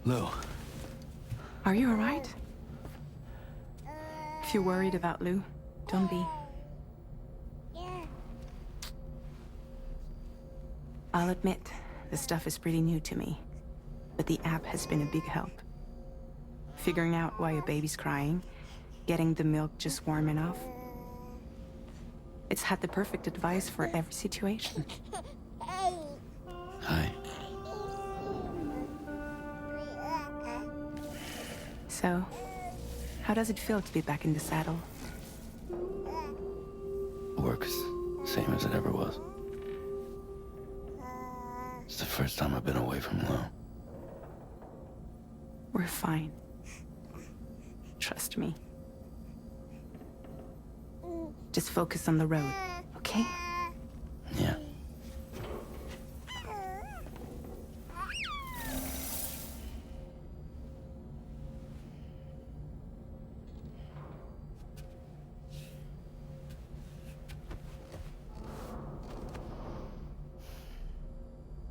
Lou. Are you alright? If you're worried about Lou, don't be. I'll admit, this stuff is pretty new to me, but the app has been a big help. Figuring out why a baby's crying, getting the milk just warm enough. It's had the perfect advice for every situation. Hi. So, how does it feel to be back in the saddle? Works same as it ever was. It's the first time I've been away from Lou. We're fine. Trust me. Just focus on the road, okay? Yeah.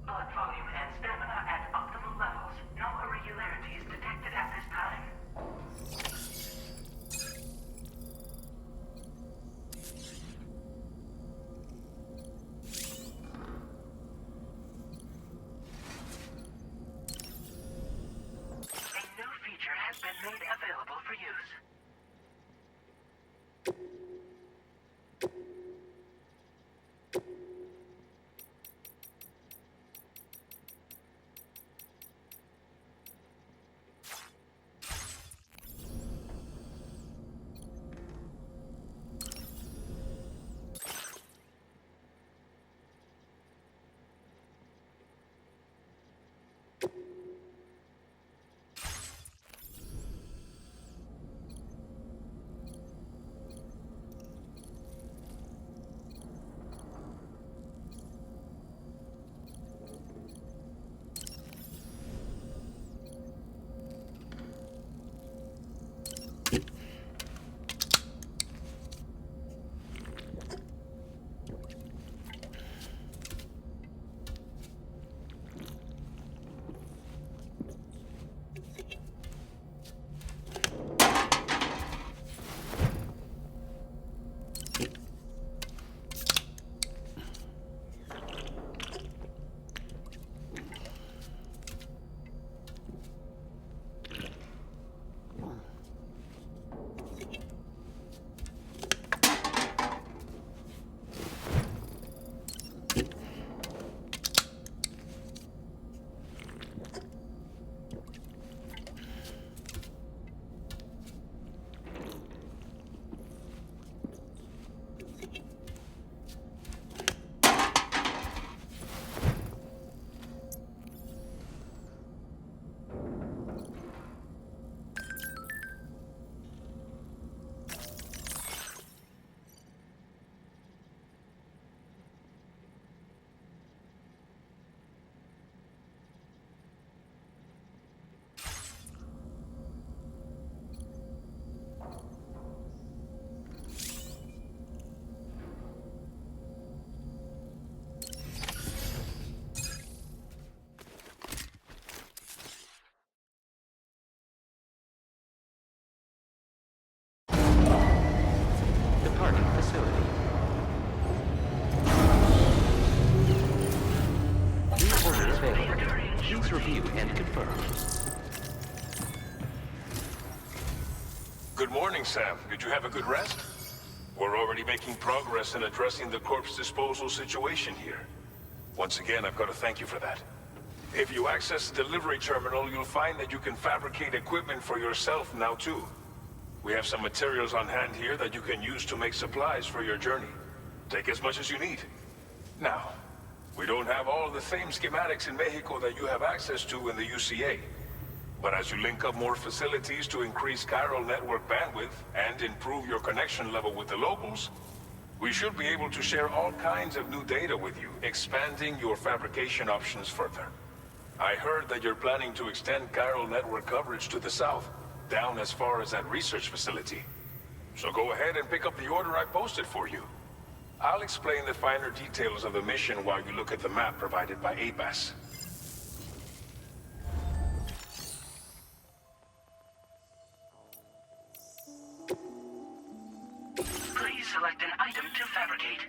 Blood volume and stamina at optimal levels. No irregularities detected at this time. A new feature has been made available for use. Departing facility. New orders available. Please review and confirm. Good morning, Sam. Did you have a good rest? We're already making progress in addressing the corpse disposal situation here. Once again, I've got to thank you for that. If you access the delivery terminal, you'll find that you can fabricate equipment for yourself now too. We have some materials on hand here that you can use to make supplies for your journey. Take as much as you need. Now, we don't have all the same schematics in Mexico that you have access to in the UCA. But as you link up more facilities to increase chiral network bandwidth and improve your connection level with the locals, we should be able to share all kinds of new data with you, expanding your fabrication options further. I heard that you're planning to extend chiral network coverage to the south, down as far as that research facility. So go ahead and pick up the order I posted for you. I'll explain the finer details of the mission while you look at the map provided by ABAS. select an item to fabricate.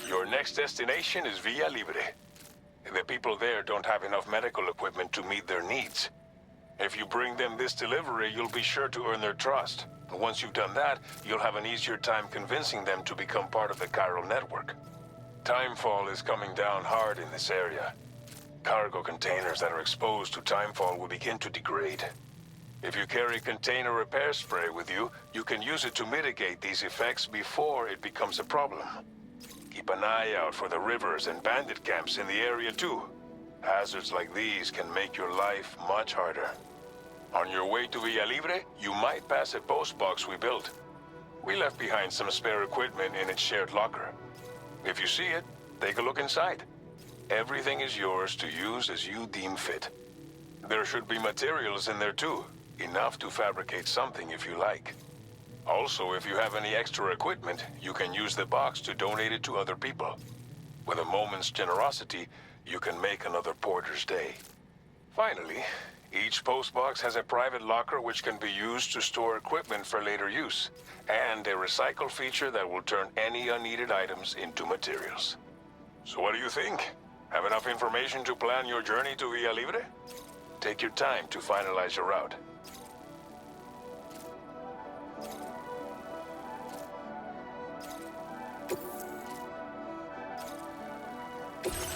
Your next destination is Villa Libre. The people there don't have enough medical equipment to meet their needs. If you bring them this delivery, you'll be sure to earn their trust. Once you've done that, you'll have an easier time convincing them to become part of the chiral network. Timefall is coming down hard in this area. Cargo containers that are exposed to timefall will begin to degrade. If you carry container repair spray with you, you can use it to mitigate these effects before it becomes a problem. Keep an eye out for the rivers and bandit camps in the area too. Hazards like these can make your life much harder. On your way to Villa Libre, you might pass a post box we built. We left behind some spare equipment in its shared locker. If you see it, take a look inside. Everything is yours to use as you deem fit. There should be materials in there too, enough to fabricate something if you like. Also, if you have any extra equipment, you can use the box to donate it to other people. With a moment's generosity, you can make another porter's day. Finally, each postbox has a private locker which can be used to store equipment for later use, and a recycle feature that will turn any unneeded items into materials. So what do you think? Have enough information to plan your journey to Villa Libre? Take your time to finalize your route.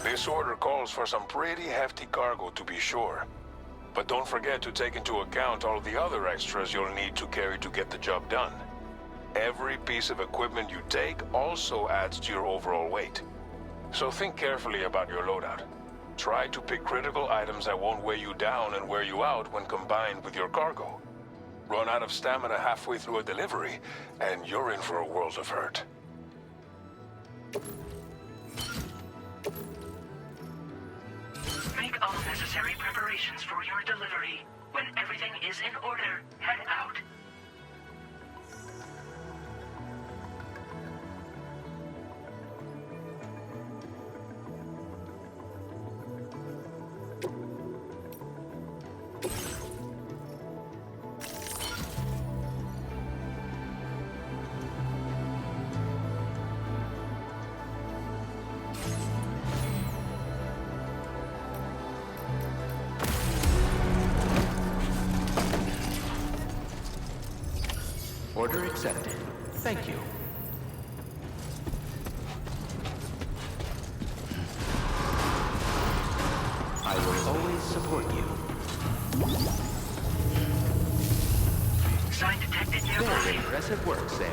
This order calls for some pretty hefty cargo to be sure. But don't forget to take into account all the other extras you'll need to carry to get the job done. Every piece of equipment you take also adds to your overall weight. So think carefully about your loadout. Try to pick critical items that won't weigh you down and wear you out when combined with your cargo. Run out of stamina halfway through a delivery, and you're in for a world of hurt. Make all necessary preparations for your delivery. When everything is in order, head out. Order accepted. Thank you. I will always support you. Sign detected nearby. Very impressive work, Sam.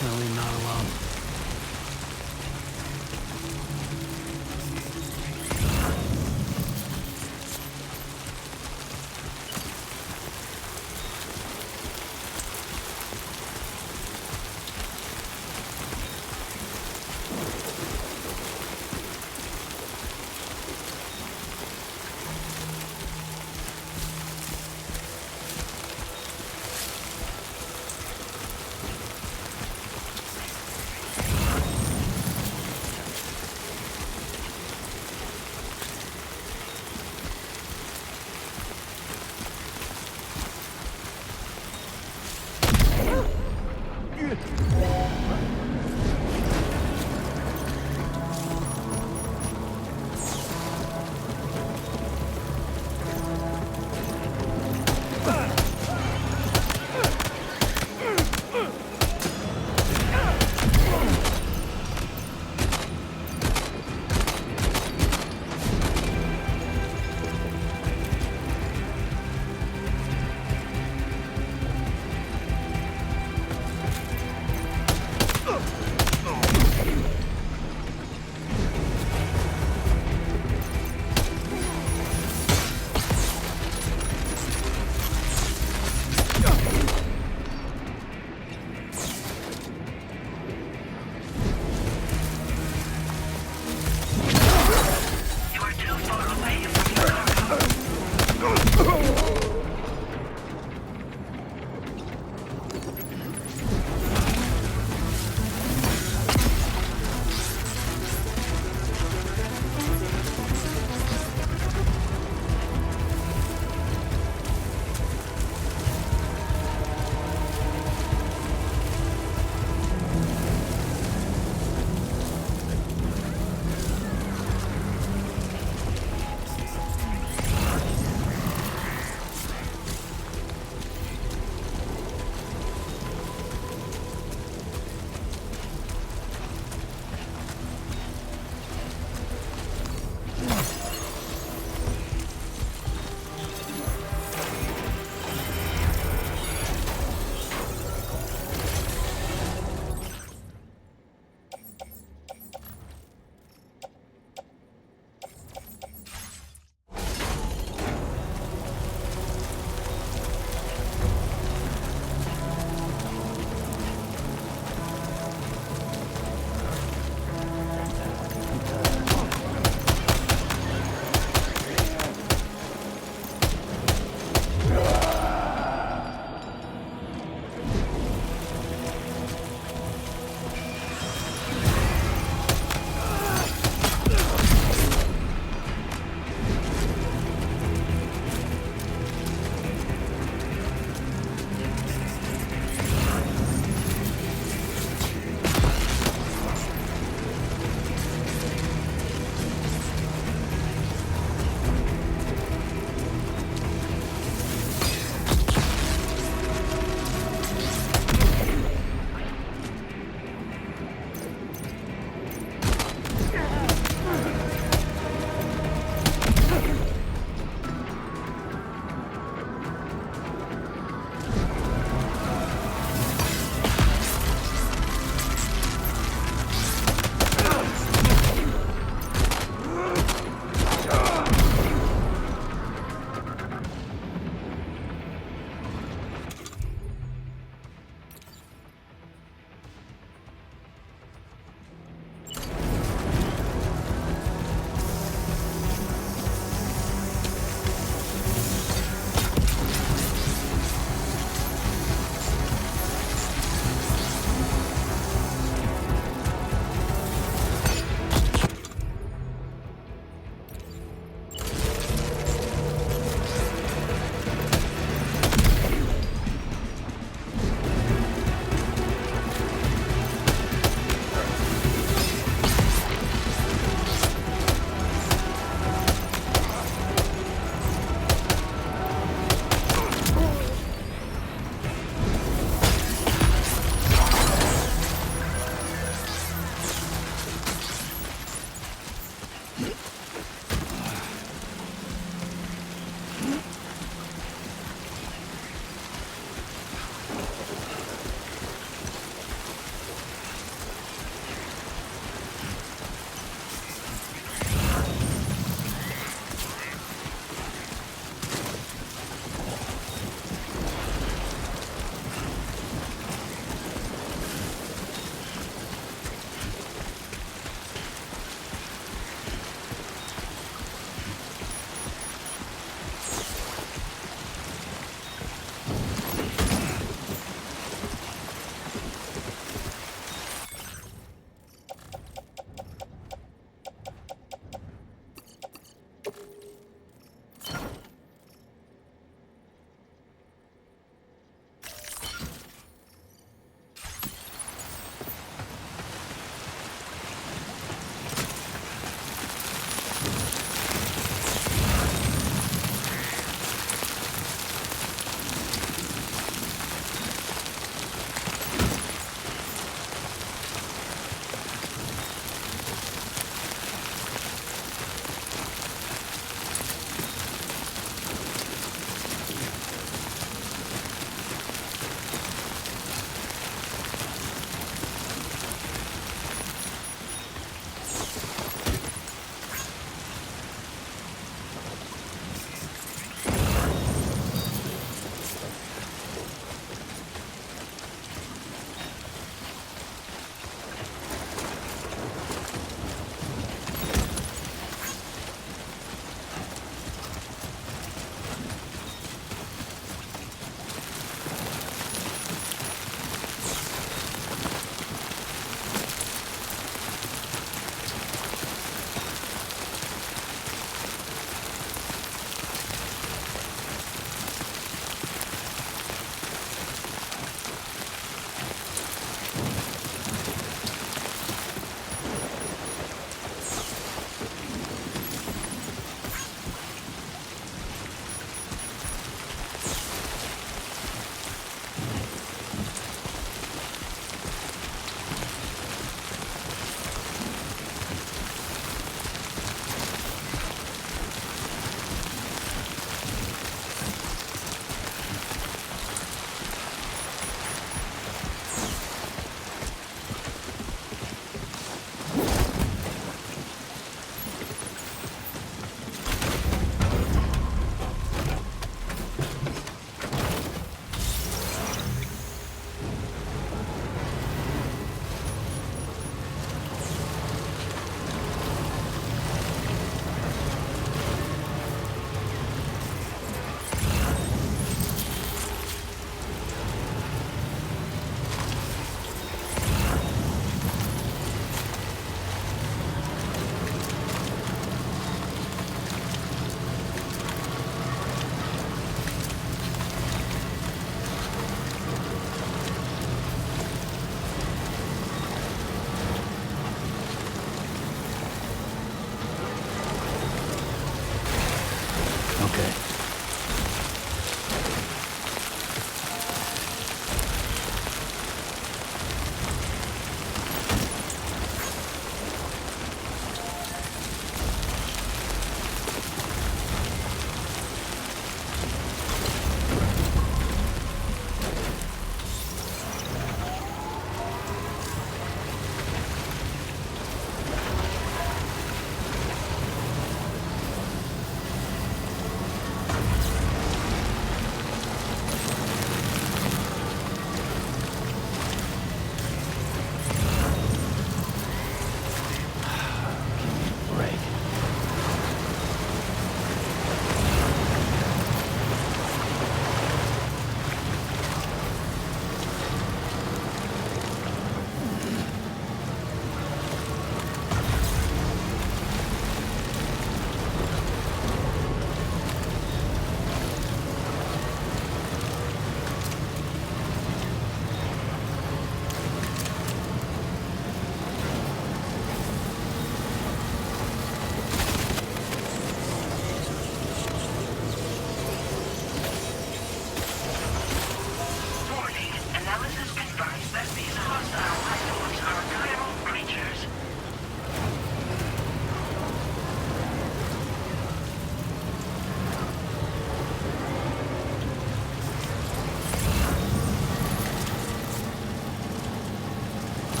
definitely not alone.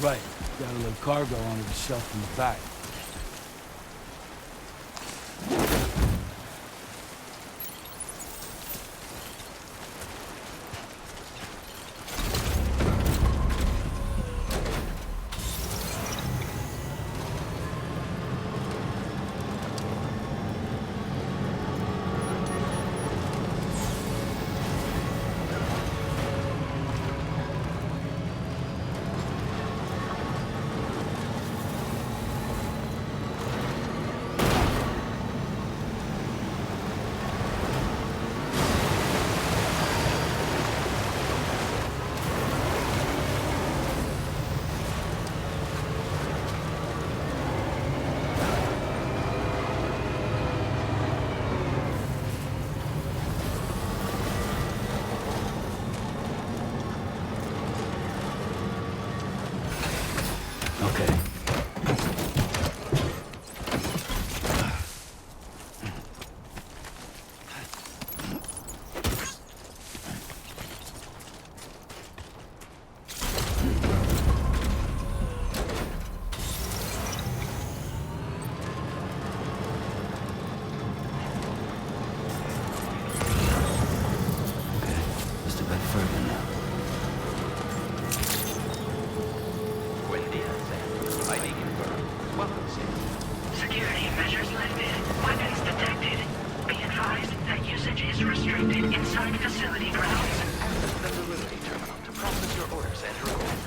Right. Got a little cargo under the shelf in the back. Okay. Okay, just a bit further now. Buen día, Sam. ID confirmed. Welcome, Sam. Security measures lifted. Weapons detected. Be advised that usage is restricted inside facility grounds. Access the delivery terminal to process your orders and requests.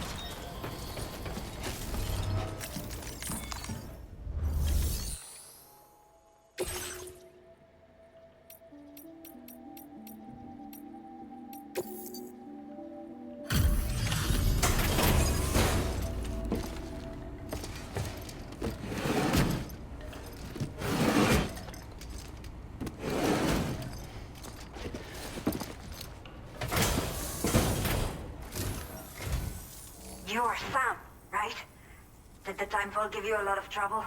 You're Sam, right? Did the timefall give you a lot of trouble?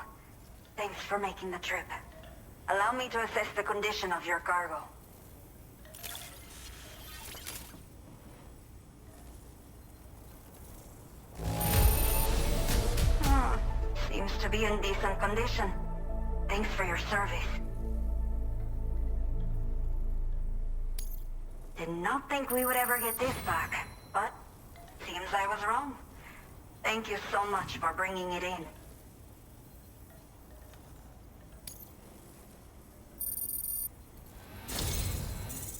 Thanks for making the trip. Allow me to assess the condition of your cargo. Seems to be in decent condition. Thanks for your service. Did not think we would ever get this back, but seems I was wrong. Thank you so much for bringing it in.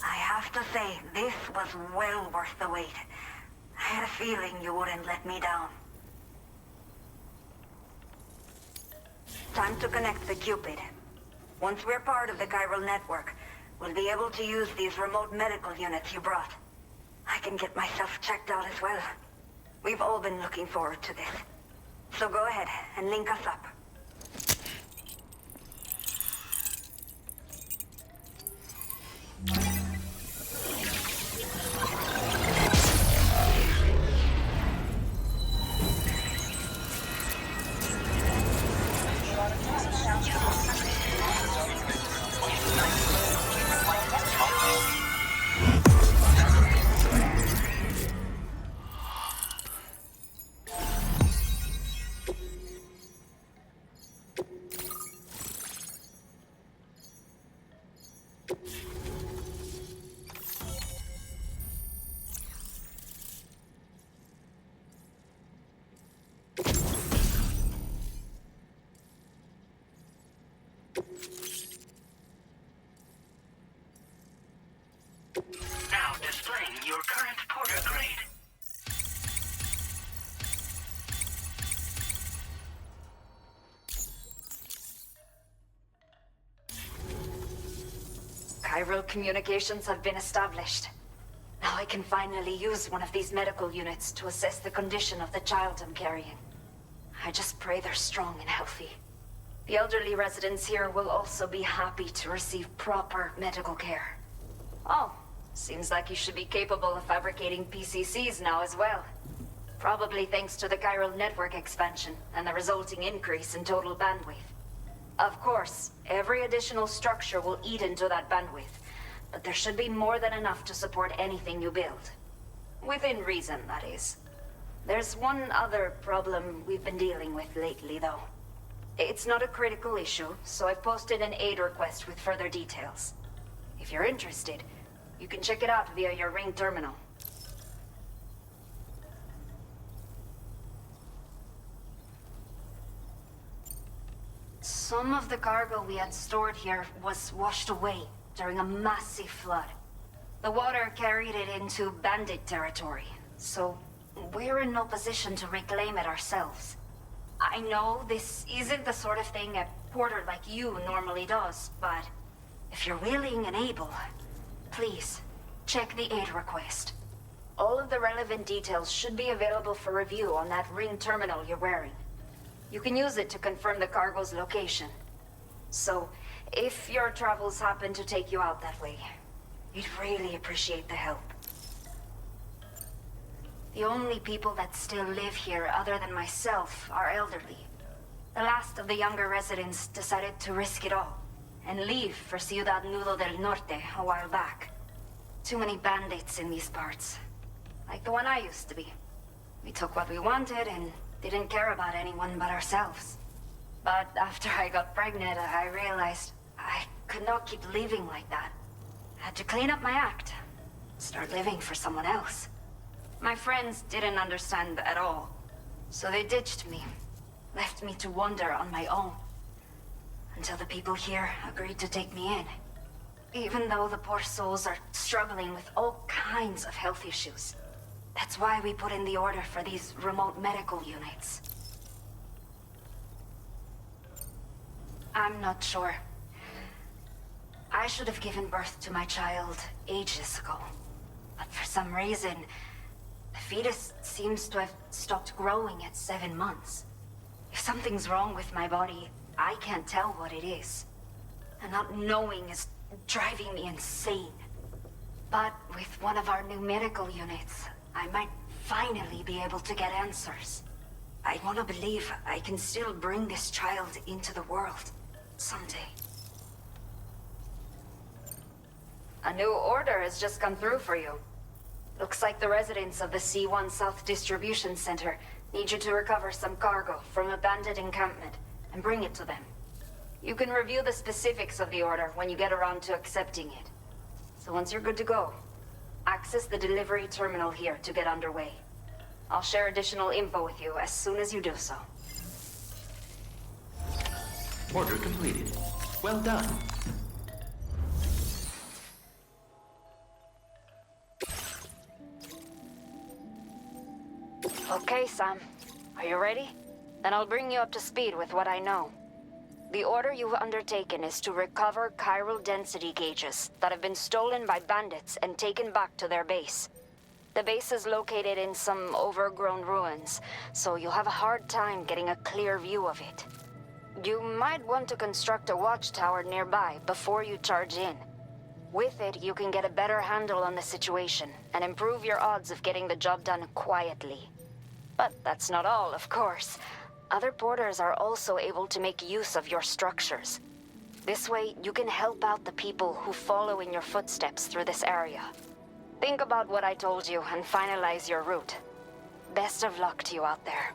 I have to say, this was well worth the wait. I had a feeling you wouldn't let me down. Time to connect the Cupid. Once we're part of the chiral network, we'll be able to use these remote medical units you brought. I can get myself checked out as well. We've all been looking forward to this. So go ahead and link us up. Now displaying your current porter grade. Chiral communications have been established. Now I can finally use one of these medical units to assess the condition of the child I'm carrying. I just pray they're strong and healthy. The elderly residents here will also be happy to receive proper medical care. Oh, seems like you should be capable of fabricating PCCs now as well. Probably thanks to the chiral network expansion and the resulting increase in total bandwidth. Of course, every additional structure will eat into that bandwidth, but there should be more than enough to support anything you build. Within reason, that is. There's one other problem we've been dealing with lately, though. It's not a critical issue, so I've posted an aid request with further details. If you're interested, you can check it out via your ring terminal. Some of the cargo we had stored here was washed away during a massive flood. The water carried it into bandit territory, so we're in no position to reclaim it ourselves. I know this isn't the sort of thing a porter like you normally does, but if you're willing and able, please, check the aid request. All of the relevant details should be available for review on that ring terminal you're wearing. You can use it to confirm the cargo's location. So, if your travels happen to take you out that way, we'd really appreciate the help. The only people that still live here other than myself are elderly. The last of the younger residents decided to risk it all and leave for Ciudad Nudo del Norte a while back. Too many bandits in these parts. Like the one I used to be. We took what we wanted and didn't care about anyone but ourselves. But after I got pregnant, I realized I could not keep living like that. I had to clean up my act. Start living for someone else. My friends didn't understand at all. So they ditched me. Left me to wander on my own. Until the people here agreed to take me in. Even though the poor souls are struggling with all kinds of health issues. That's why we put in the order for these remote medical units. I'm not sure. I should have given birth to my child ages ago. But for some reason, the fetus seems to have stopped growing at 7 months. If something's wrong with my body, I can't tell what it is. And not knowing is driving me insane. But with one of our new medical units, I might finally be able to get answers. I want to believe I can still bring this child into the world someday. A new order has just come through for you. Looks like the residents of the C1 South Distribution Center need you to recover some cargo from a bandit encampment and bring it to them. You can review the specifics of the order when you get around to accepting it. So once you're good to go, access the delivery terminal here to get underway. I'll share additional info with you as soon as you do so. Order completed. Well done. Okay, Sam. Are you ready? Then I'll bring you up to speed with what I know. The order you've undertaken is to recover chiral density gauges that have been stolen by bandits and taken back to their base. The base is located in some overgrown ruins, so you'll have a hard time getting a clear view of it. You might want to construct a watchtower nearby before you charge in. With it, you can get a better handle on the situation and improve your odds of getting the job done quietly. But that's not all, of course. Other porters are also able to make use of your structures. This way, you can help out the people who follow in your footsteps through this area. Think about what I told you and finalize your route. Best of luck to you out there.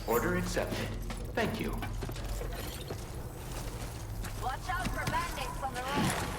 Order accepted. Thank you. Watch out for bandits on the road.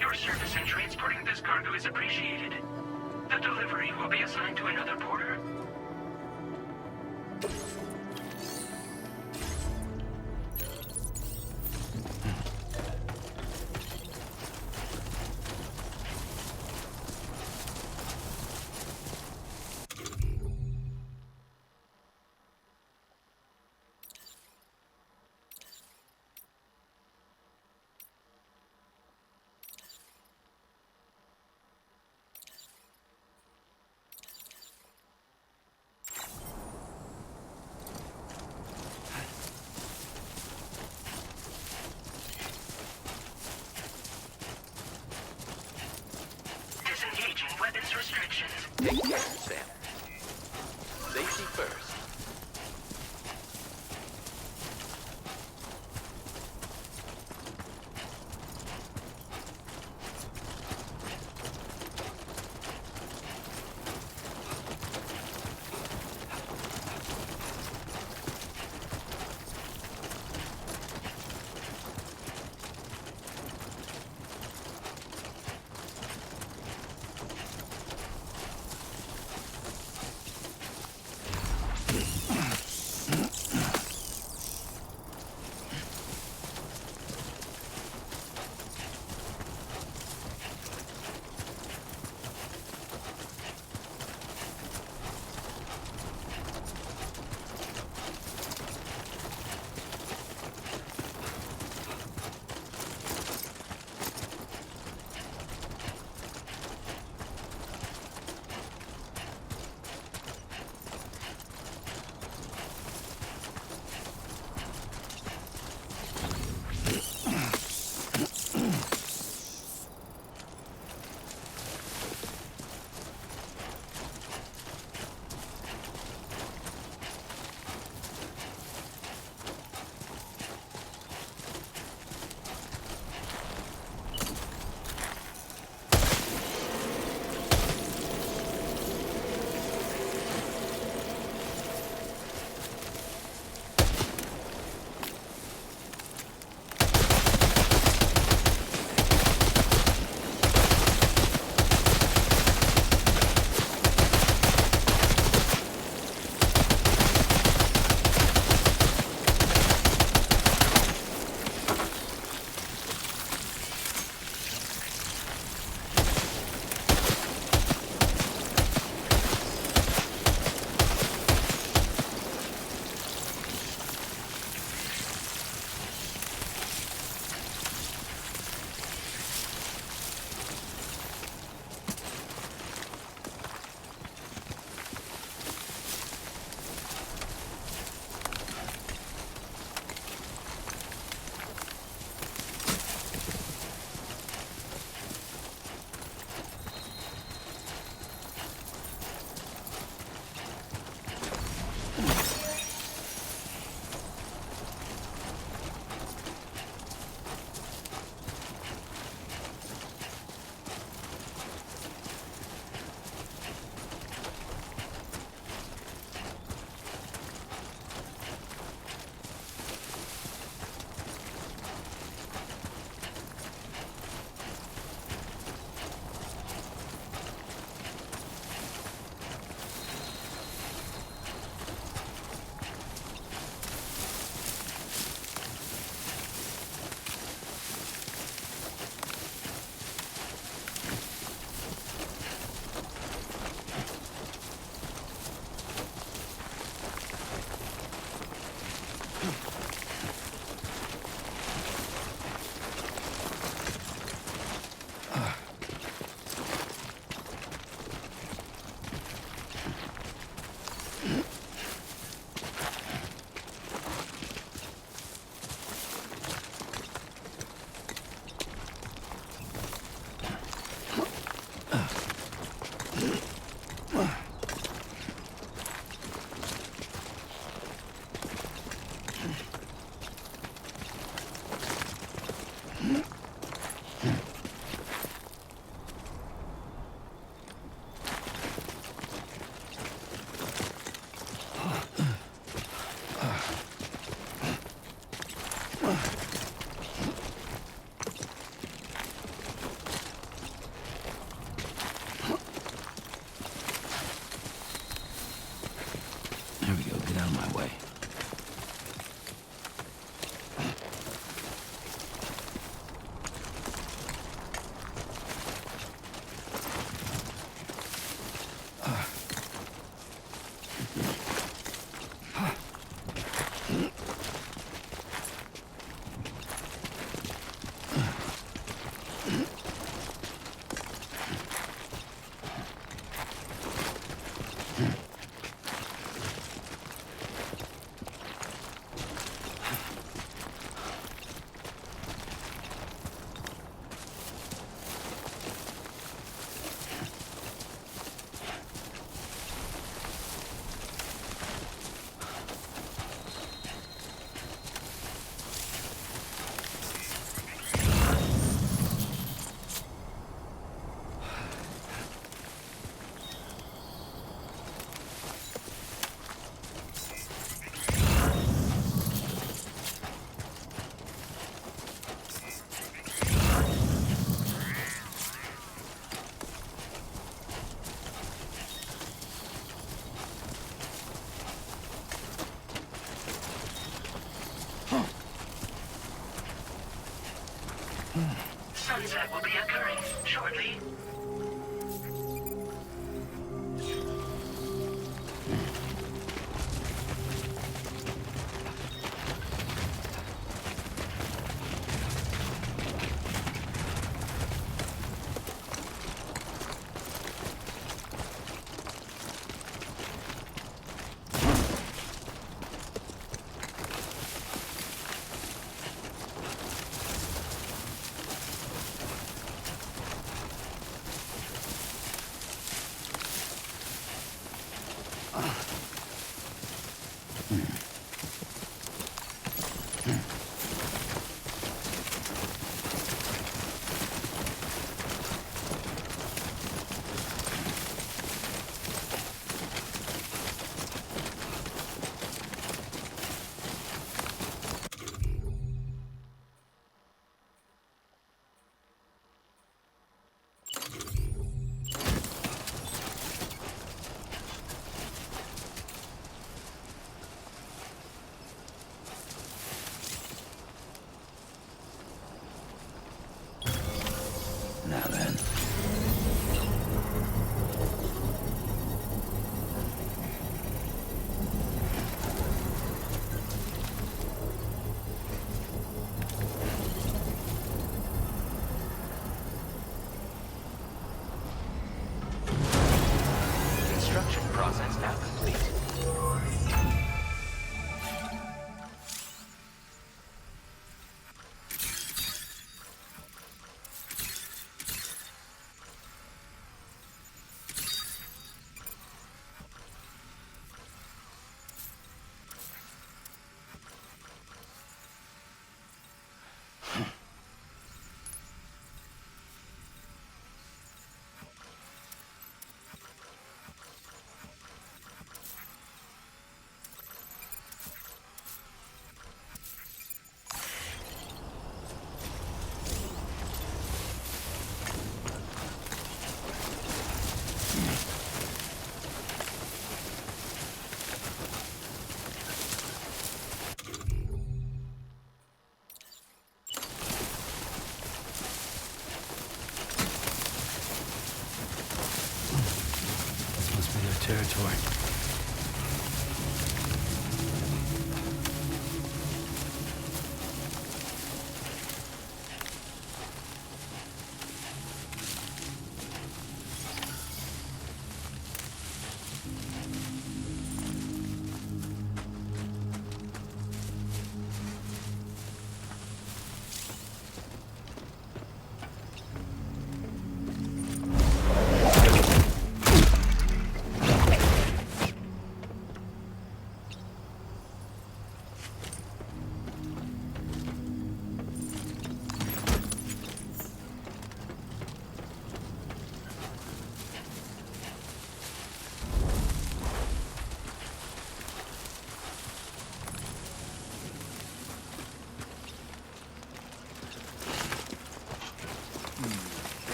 Your service in transporting this cargo is appreciated. The delivery will be assigned to another porter. out of my way. Sunset will be occurring shortly. Now then. Construction process now complete. This must be their territory.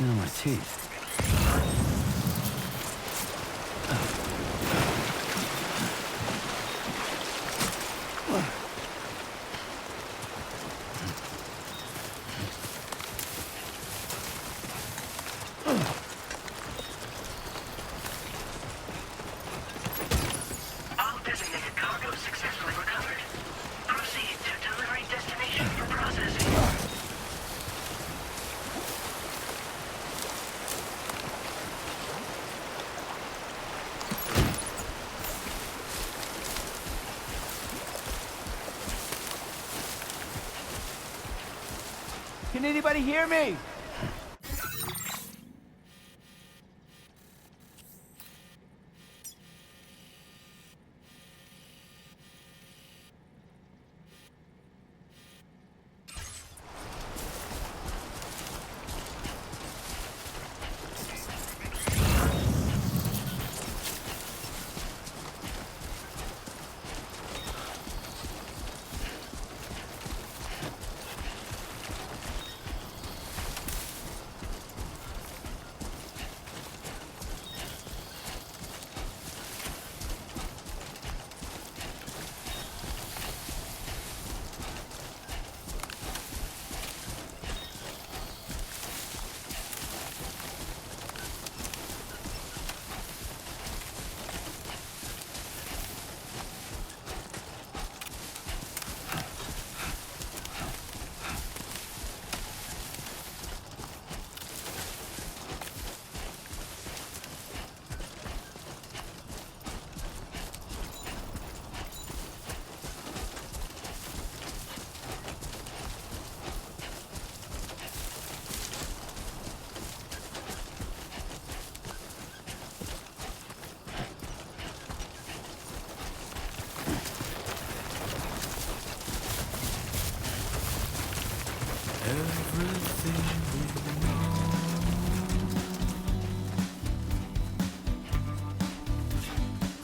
on my teeth. All designated cargo successfully recovered. Proceed to delivery destination for processing. Can anybody hear me?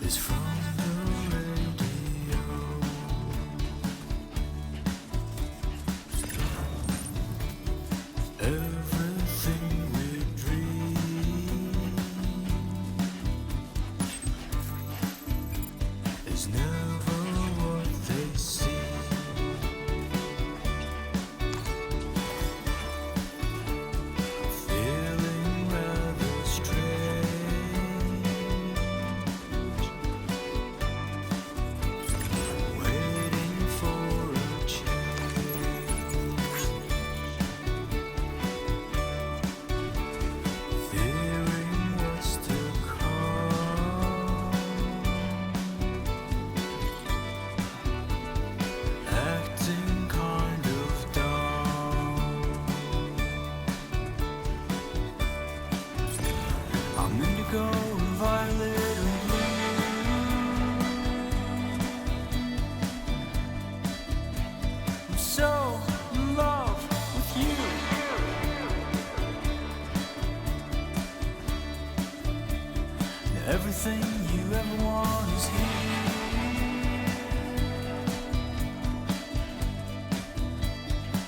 Is from the radio. Everything we dream is never what they seem. Feeling rather strange. Waiting for a change, fearing what's to come, acting kind of dumb. I'm indigo and violet and blue. I'm so in love with you. Everything you ever want is here.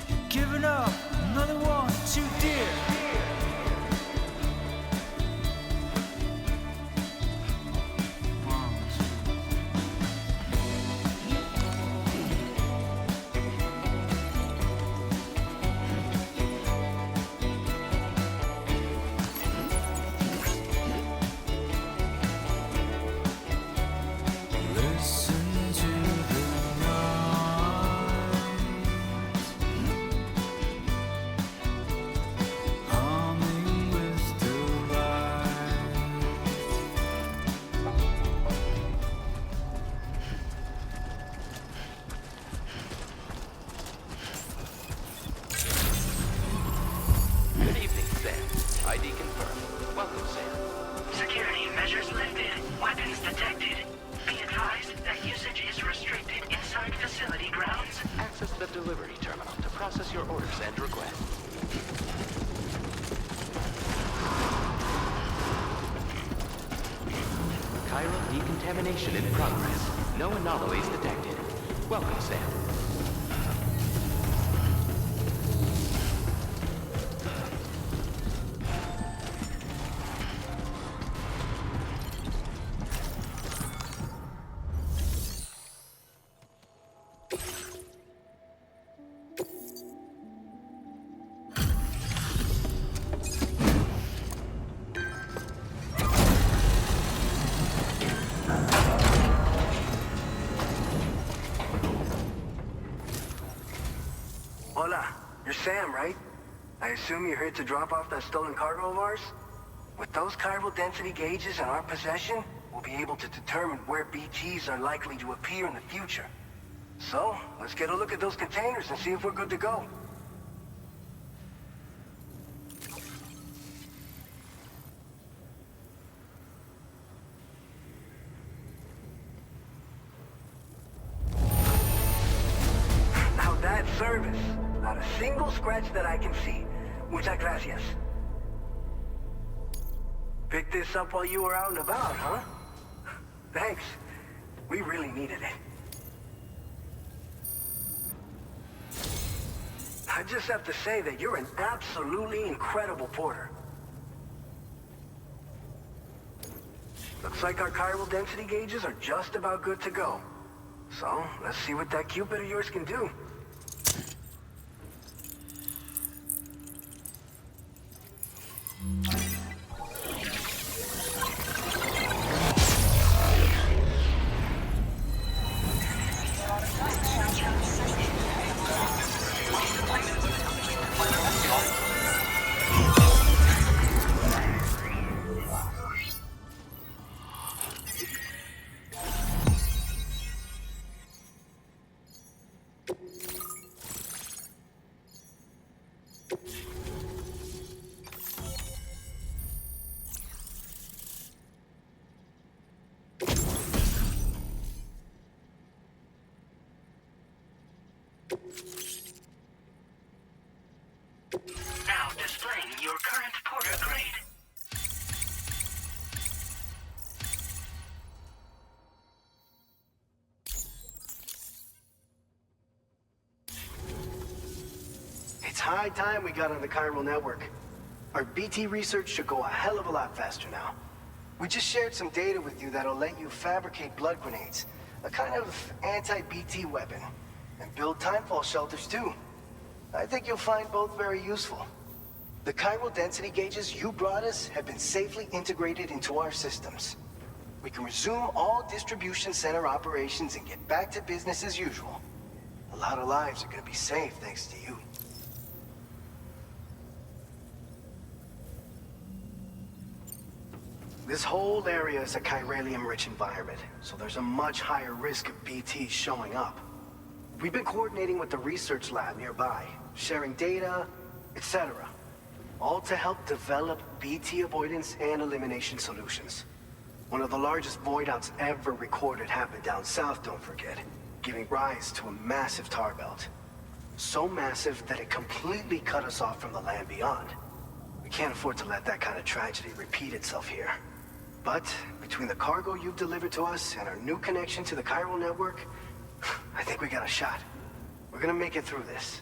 You're giving up another one too dear. Listen to the night, humming with delight. Good evening, Sam. ID confirmed. Welcome, Sam. Security measures lifted. Weapons detected. Be advised that usage is restricted inside facility grounds. Access the delivery terminal to process your orders and requests. Chiral decontamination in progress. No anomalies detected. Welcome, Sam. Hola, you're Sam, right? I assume you're here to drop off that stolen cargo of ours? With those chiral density gauges in our possession, we'll be able to determine where BTs are likely to appear in the future. So, let's get a look at those containers and see if we're good to go. Now that's service. Not a single scratch that I can see. Muchas gracias. Picked this up while you were out and about, huh? Thanks. We really needed it. I just have to say that you're an absolutely incredible porter. Looks like our chiral density gauges are just about good to go. So, let's see what that Cupid of yours can do. Now displaying your current porter grade. It's high time we got on the chiral network. Our BT research should go a hell of a lot faster now. We just shared some data with you that'll let you fabricate blood grenades, a kind of anti-BT weapon, and build timefall shelters too. I think you'll find both very useful. The chiral density gauges you brought us have been safely integrated into our systems. We can resume all distribution center operations and get back to business as usual. A lot of lives are gonna be saved thanks to you. This whole area is a chiralium-rich environment, so there's a much higher risk of BTs showing up. We've been coordinating with the research lab nearby, sharing data, etc. All to help develop BT avoidance and elimination solutions. One of the largest void outs ever recorded happened down south, don't forget, giving rise to a massive tar belt. So massive that it completely cut us off from the land beyond. We can't afford to let that kind of tragedy repeat itself here. But between the cargo you've delivered to us and our new connection to the chiral network, I think we got a shot. We're gonna make it through this.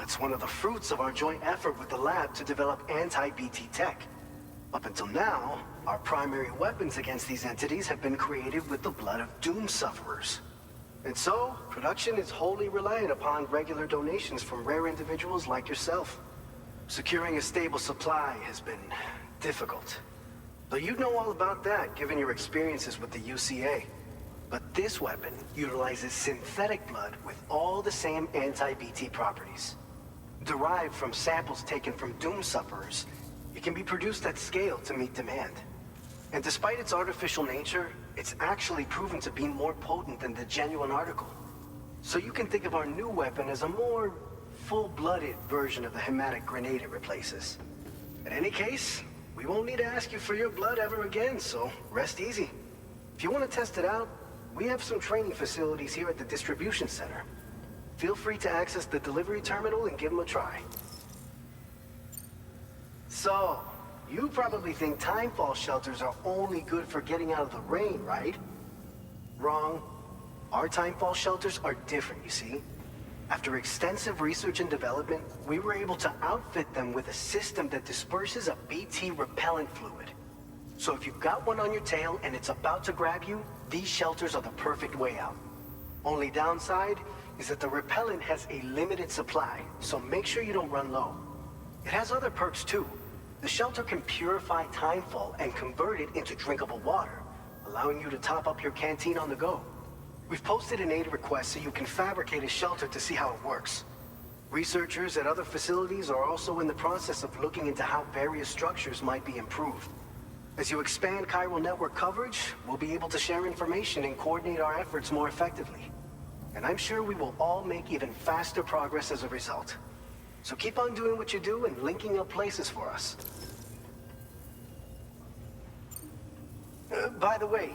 It's one of the fruits of our joint effort with the lab to develop anti-BT tech. Up until now, our primary weapons against these entities have been created with the blood of doom sufferers. And so, production is wholly reliant upon regular donations from rare individuals like yourself. Securing a stable supply has been difficult. Though you'd know all about that, given your experiences with the UCA. But this weapon utilizes synthetic blood with all the same anti-BT properties. Derived from samples taken from doom sufferers, it can be produced at scale to meet demand. And despite its artificial nature, it's actually proven to be more potent than the genuine article. So you can think of our new weapon as a more full-blooded version of the hematic grenade it replaces. In any case, we won't need to ask you for your blood ever again, so rest easy. If you want to test it out, we have some training facilities here at the distribution center. Feel free to access the delivery terminal and give them a try. So, you probably think timefall shelters are only good for getting out of the rain, right? Wrong. Our timefall shelters are different, you see. After extensive research and development, we were able to outfit them with a system that disperses a BT repellent fluid. So if you've got one on your tail and it's about to grab you, these shelters are the perfect way out. Only downside is that the repellent has a limited supply, so make sure you don't run low. It has other perks too. The shelter can purify timefall and convert it into drinkable water, allowing you to top up your canteen on the go. We've posted an aid request so you can fabricate a shelter to see how it works. Researchers at other facilities are also in the process of looking into how various structures might be improved. As you expand chiral network coverage, we'll be able to share information and coordinate our efforts more effectively. And I'm sure we will all make even faster progress as a result. So keep on doing what you do and linking up places for us. By the way,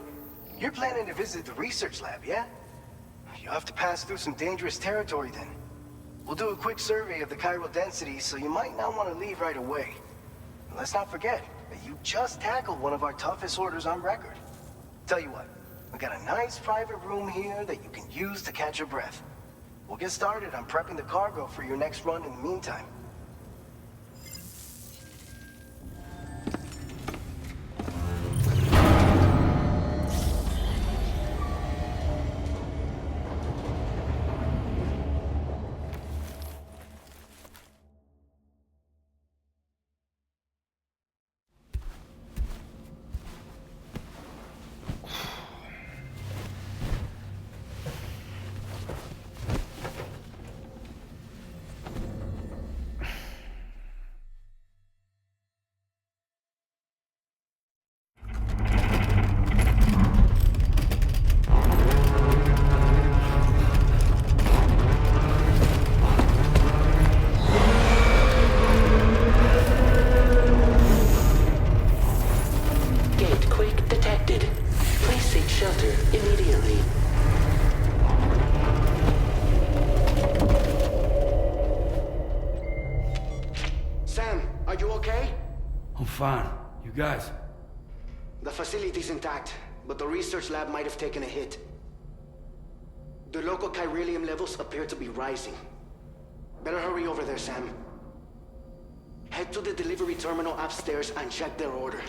you're planning to visit the research lab, yeah? You'll have to pass through some dangerous territory then. We'll do a quick survey of the chiral density, so you might not want to leave right away. And let's not forget that you just tackled one of our toughest orders on record. Tell you what, we got a nice private room here that you can use to catch your breath. We'll get started on prepping the cargo for your next run in the meantime. Fine. You guys? The facility's intact, but the research lab might have taken a hit. The local chiralium levels appear to be rising. Better hurry over there, Sam. Head to the delivery terminal upstairs and check their order.